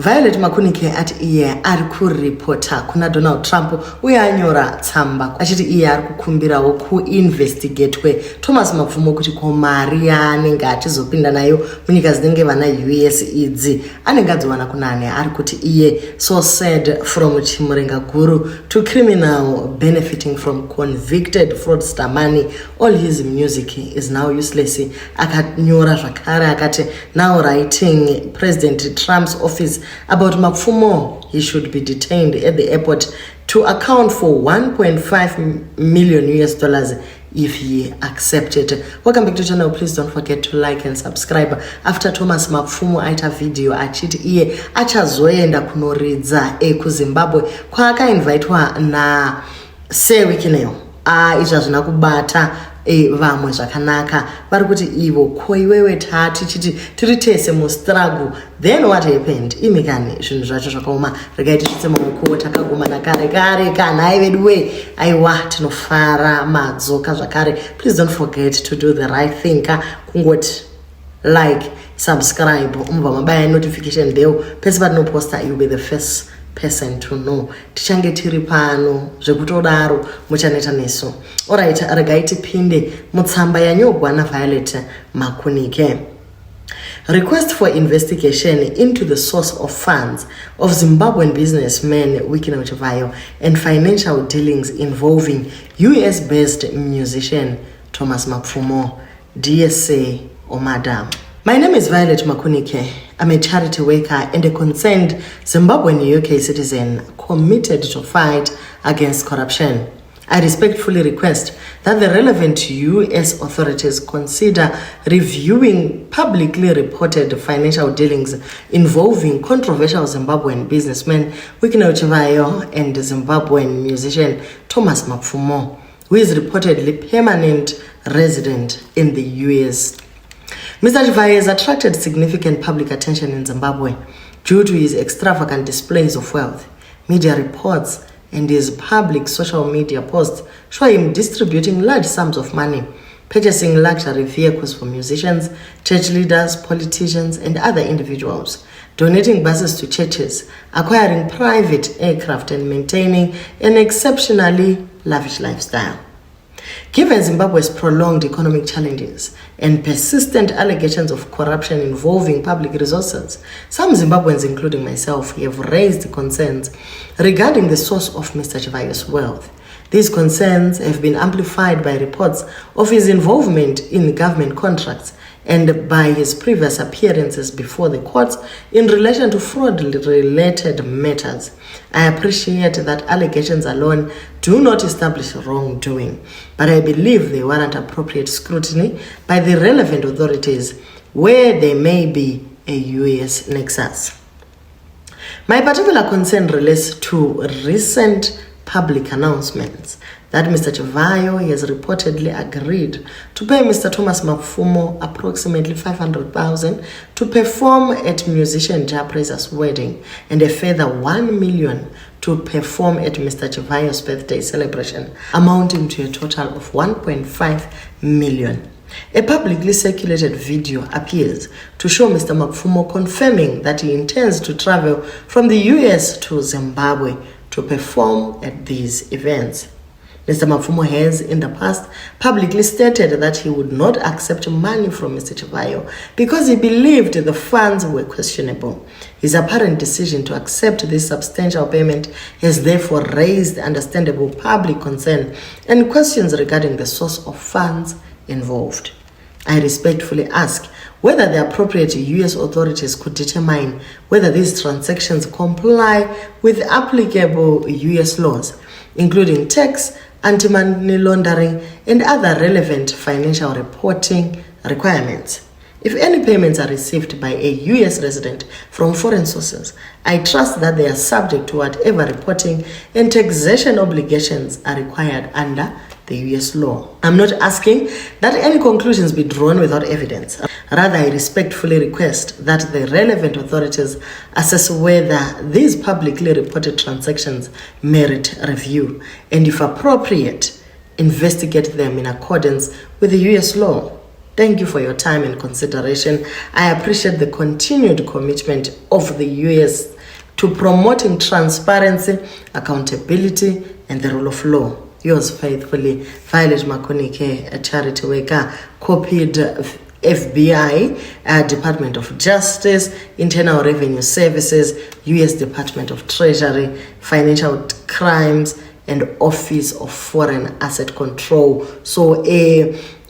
Violet Makunike ati iye ari kuripota kuna Donald Trump uye anyora tsamba achiti iye ari kukumbirawo kuinvestigatwe Thomas Mapfumo kuti ko mari yaanenge achizopinda nayo munyika dzinenge vana US idzi anenge adziwana kunani. Ari kuti iye so said from chimurenga guru to criminal benefiting from convicted fraudster money, all his music is now useless. Akanyora zvakare akati now writing President Trump's office about Mapfumo, he should be detained at the airport to account for 1.5 million US dollars if he accepted. Welcome back to the channel. Please don't forget to like and subscribe. After Thomas Mapfumo aita video achiti iye achazoenda kunoridza kuZimbabwe kwaka invitewa na sewikineyo izva zvina kubata vamwe zvakanaka vari kuti ivo ko iwewe tichiti tiri tese mustruggle. Then what happened? Imikani zvinhu zvacho zvakaoma regai tisvitse maoko takagumana kare kana hai vedu we aiwa tinofara madzoka zvakare. Please don't forget to do the right thing. Kungoti like, subscribe, umva mabaya notification bell pese patinoposta, you'll be the first person to know. Tichange tiri pano zvekutodaro muchaneta nesu. Alright, regai tipinde mutsamba yanyogwa naViolet Makunike. Request for investigation into the source of funds of Zimbabwean businessman Wikina Chivayo and financial dealings involving US-based musician Thomas Mapfumo, DSA or Madam. My name is Violet Makunike. I'm a charity worker and a concerned Zimbabwean UK citizen committed to fight against corruption. I respectfully request that the relevant US authorities consider reviewing publicly reported financial dealings involving controversial Zimbabwean businessman Wikina Chivayo and Zimbabwean musician Thomas Mapfumo, who is reportedly permanent resident in the US. Mr. Chivayo has attracted significant public attention in Zimbabwe due to his extravagant displays of wealth. Media reports and his public social media posts show him distributing large sums of money, purchasing luxury vehicles for musicians, church leaders, politicians, and other individuals, donating buses to churches, acquiring private aircraft, and maintaining an exceptionally lavish lifestyle. Given Zimbabwe's prolonged economic challenges and persistent allegations of corruption involving public resources, some Zimbabweans, including myself, have raised concerns regarding the source of Mr. Chivayo's wealth. These concerns have been amplified by reports of his involvement in government contracts and by his previous appearances before the courts in relation to fraud-related matters. I appreciate that allegations alone do not establish wrongdoing, but I believe they warrant appropriate scrutiny by the relevant authorities where there may be a US nexus. My particular concern relates to recent public announcements that Mr. Chivayo has reportedly agreed to pay Mr. Thomas Mapfumo approximately 500,000 to perform at musician Japreza's wedding and a further 1 million to perform at Mr. Chivayo's birthday celebration, amounting to a total of 1.5 million. A publicly circulated video appears to show Mr. Mapfumo confirming that he intends to travel from the US to Zimbabwe to perform at these events. Mr. Mapfumo has in the past publicly stated that he would not accept money from Mr. Chivayo because he believed the funds were questionable. His apparent decision to accept this substantial payment has therefore raised understandable public concern and questions regarding the source of funds involved. I respectfully ask whether the appropriate US authorities could determine whether these transactions comply with applicable US laws, including tax, anti-money laundering, and other relevant financial reporting requirements. If any payments are received by a US resident from foreign sources, I trust that they are subject to whatever reporting and taxation obligations are required under the US law. I'm not asking that any conclusions be drawn without evidence. Rather, I respectfully request that the relevant authorities assess whether these publicly reported transactions merit review and, if appropriate, investigate them in accordance with the US law. Thank you for your time and consideration. I appreciate the continued commitment of the US to promoting transparency, accountability, and the rule of law. Yours faithfully, Violet Makonike, a charity worker, copied FBI, Department of Justice, Internal Revenue Services, US Department of Treasury, Financial Crimes, and Office of Foreign Asset Control. So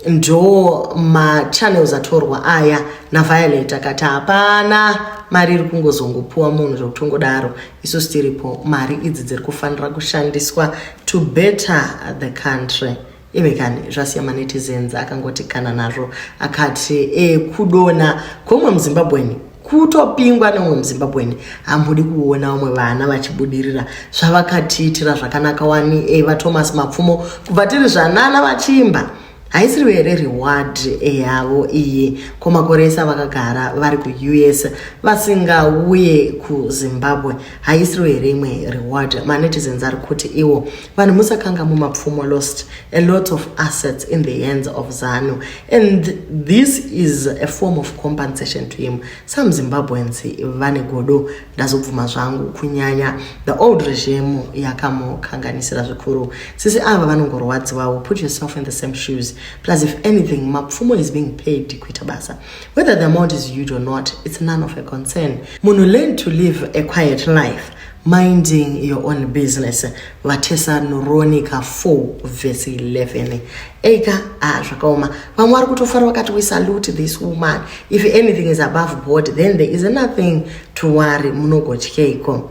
ndo ma-channels atorwa aya na Violet akati hapana mari iri kungozongopuwa munhu zvokuti ungodaro, isu tiripo, mari idzi dziri kufanira kushandiswa to better the country. Ime kani zvasiya manetizens akangoti kana nazvo akati kudona kwomwe muZimbabweni kutopingwa nemwe muZimbabweni hamudi kuona vamwe vana vachibudirira zvavakatiitira zvakanaka wani vaThomas Mapfumo kubva tiri zvanana vachiimba. Haisiri here reward yavo iyi kwamakore ese vakagara vari kuUS vasingauye kuZimbabwe? Haisiri here imwe reward? Manetizens ari kuti iwo vanhu musakanga muMapfumo lost a lot of assets in the hands of ZANU, and this is a form of compensation to him. Some Zimbabweans vane godo ndazobvuma zvangu kunyanya the old regime yakamukanganisira zvikuru. Sisi ava vanongorwadziwawo. Put yourself in the same shoes. Plus, if anything, Mapfumo is being paid to quit basa. Whether the amount is huge or not, it's none of a concern. Munu learn to live a quiet life, minding your own business. Thessalonians 4 verse 11. Eka zvakaoma. Vamwe vari kutofara vakati we salute this woman. If anything is above board, then there is nothing to worry. Munogotykeiko.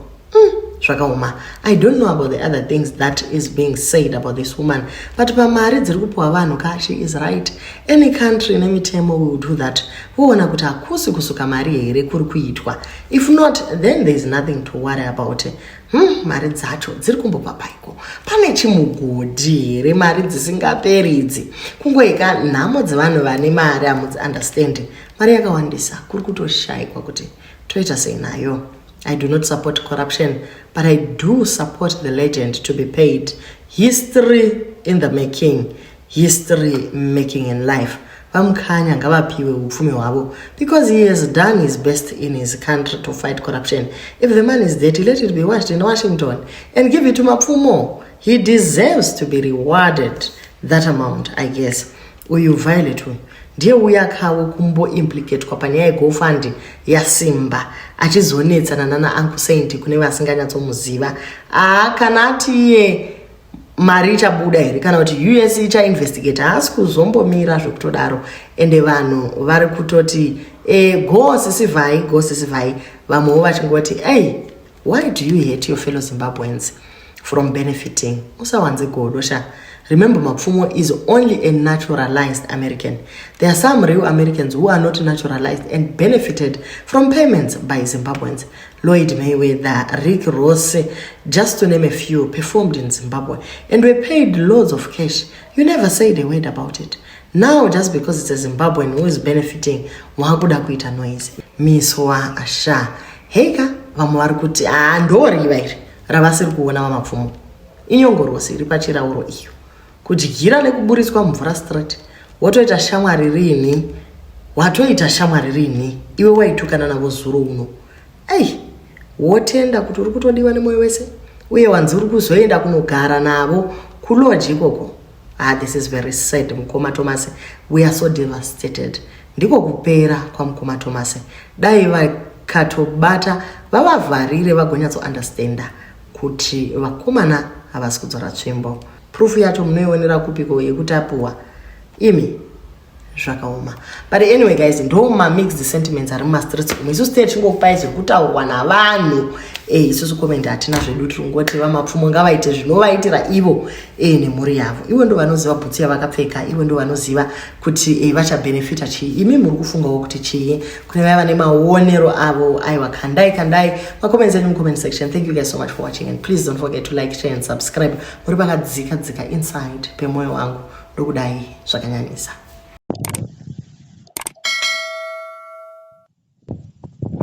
Zvakaoma. I don't know about the other things that is being said about this woman, but pamari dziri kupuwa vanhu ka, she is right. Any country nemitemo will do that. Voona kuti hakusi kusuka mari here kuri kuitwa. If not, then there is nothing to worry about. Mari dzacho dziri kumbobva paiko. Pane chimugodhi here mari dzisingaperidzi. Kungoika nhamo dzevanhu vane mari hamudzi understanding. Mari yakawandisa kuri kutoshayikwa kuti toita sei nayo. I do not support corruption, but I do support the legend to be paid. History in the making. History making in life. Vamkhanya ngavapiwe upfumi hwavo because he has done his best in his country to fight corruption. If the man is dirty, let it be washed in Washington and give it to Mapfumo. He deserves to be rewarded that amount, I guess. Uyu Violet ndiye uya kawo kumbo implicate kwa panyaya yeGoFund yasimba achizonetsana nana Uncle Saint kune vasinganyatsomuziva. Kana ati iye mari ichabuda here kana kuti US ichainvestigate, haasi kuzombomira zvokutodaro. Ende vanhu vari kutoti go sisivhai. Vamwewo vachingoti why do you hate your fellow Zimbabweans from benefiting? Usawanze godosha. Remember, Mapfumo is only a naturalized American. There are some real Americans who are not naturalized and benefited from payments by Zimbabweans. Lloyd Mayweather, Rick Ross, just to name a few, performed in Zimbabwe and were paid loads of cash. You never said a word about it. Now, just because it's a Zimbabwean who is benefiting, wakuda kuita noise. Miswa asha. Heka, vamwe vari kuti ndori vairi ravasiri kuona vaMapfumo. Inyongorosi ripachirauro iyo. Kudyira nekuburiswa mvura street. Watoita shamwari rini? Watoita shamwari rini? Iwe waitukana navo zuro uno. Wotenda kuti uri kutodiwa nemoyo wese? Uye wanzi uri kuzoenda kunogara navo kuloji ikoko. This is very sad, Mukoma Thomas. We are so devastated. Ndiko kupera kwa Mukoma Thomas. Dai vakatobata vavavharire vagonyatso understanda kuti vakomana havasi kudzora tsvimbo. Proof yacho munoionera kupiko yekuti apuwa imi zvakaoma. But anyway guys, ndo mixed sentiments ari mumastreets umu. Isusu tiri chingokupai zviri kutaurwa navanhu. Isusu comment hatina zvedu, tingoti vaMapfumo ngavaite zvinovaitira ivo nemhuri yavo. Ivo ndo vanoziva bhutsu yavakapfeka, ivo ndo vanoziva kuti vachabenefita chii. Imi muri kufungawo kuti chii? Kune vaya vane maonero avo, aiwa kandai. Macomments in the comment section. Thank you guys so much for watching, and please don't forget to like, share and subscribe. Muri pakadzika inside pemoyo wangu ndokudai zvakanyanyisa.